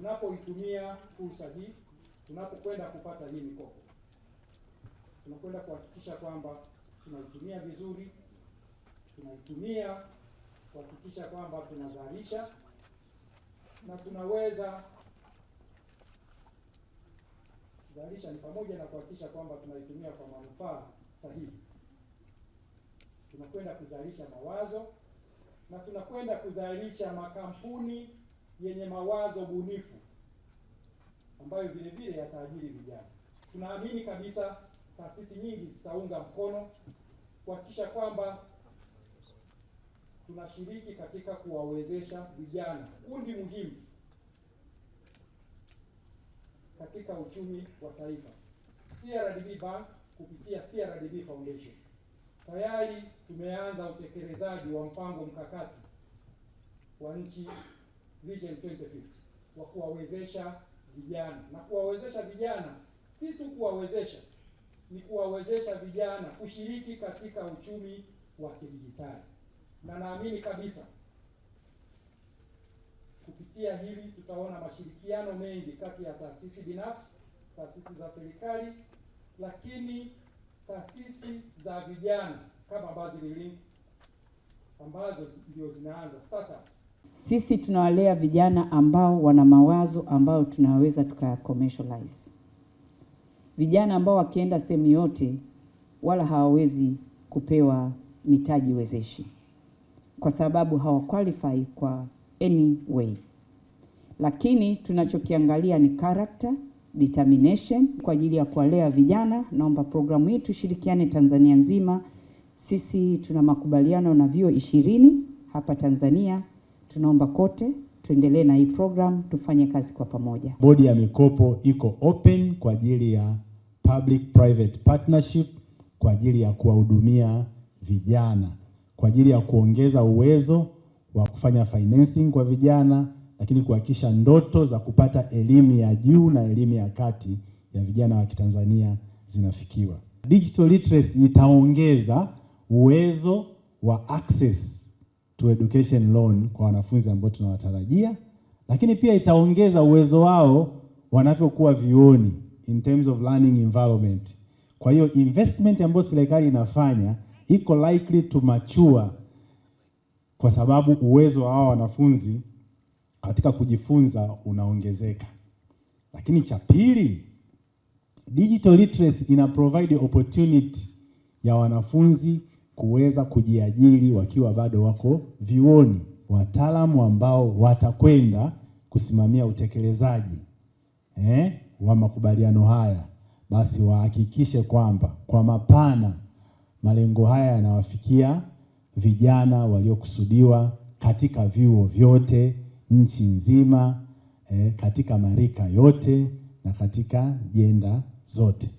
tunapoitumia fursa hii, tunapokwenda kupata hii mikopo, tunakwenda kuhakikisha kwamba tunaitumia vizuri, tunaitumia kuhakikisha kwamba tunazalisha na tunaweza zalisha, ni pamoja na kuhakikisha kwamba tunaitumia kwa manufaa sahihi. Tunakwenda kuzalisha mawazo na tunakwenda kuzalisha makampuni yenye mawazo bunifu ambayo vile vile yataajiri vijana. Tunaamini kabisa taasisi nyingi zitaunga mkono kuhakikisha kwamba tunashiriki katika kuwawezesha vijana, kundi muhimu katika uchumi wa taifa. CRDB Bank kupitia CRDB Foundation tayari tumeanza utekelezaji wa mpango mkakati wa nchi Vision 2050 wa kuwawezesha vijana. Na kuwawezesha vijana si tu kuwawezesha, ni kuwawezesha vijana kushiriki katika uchumi wa kidijitali. Na naamini kabisa kupitia hili tutaona mashirikiano mengi kati ya taasisi binafsi, taasisi za serikali, lakini taasisi za vijana kama Buzzing Link ambazo ndio zinaanza startups. Sisi tunawalea vijana ambao wana mawazo ambao tunaweza tukaya-commercialize. Vijana ambao wakienda sehemu yote wala hawawezi kupewa mitaji wezeshi kwa sababu hawaqualify kwa any way. Lakini tunachokiangalia ni character, determination kwa ajili ya kuwalea vijana. Naomba programu hii tushirikiane Tanzania nzima. Sisi tuna makubaliano na vyuo 20 hapa Tanzania. Tunaomba kote tuendelee na hii program, tufanye kazi kwa pamoja. Bodi ya mikopo iko open kwa ajili ya public private partnership, kwa ajili ya kuwahudumia vijana, kwa ajili ya kuongeza uwezo wa kufanya financing kwa vijana, lakini kuhakikisha ndoto za kupata elimu ya juu na elimu ya kati ya vijana wa Kitanzania zinafikiwa. Digital literacy itaongeza uwezo wa access to education loan kwa wanafunzi ambao tunawatarajia, lakini pia itaongeza uwezo wao wanavyokuwa vyuoni in terms of learning environment. Kwa hiyo investment ambayo serikali inafanya iko likely to mature kwa sababu uwezo wa hao wanafunzi katika kujifunza unaongezeka. Lakini cha pili, digital literacy ina provide opportunity ya wanafunzi kuweza kujiajiri wakiwa bado wako vyuoni, wataalamu ambao watakwenda kusimamia utekelezaji wa makubaliano haya. Basi wahakikishe kwamba kwa mapana malengo haya yanawafikia vijana waliokusudiwa katika vyuo vyote nchi nzima, katika marika yote na katika jenda zote.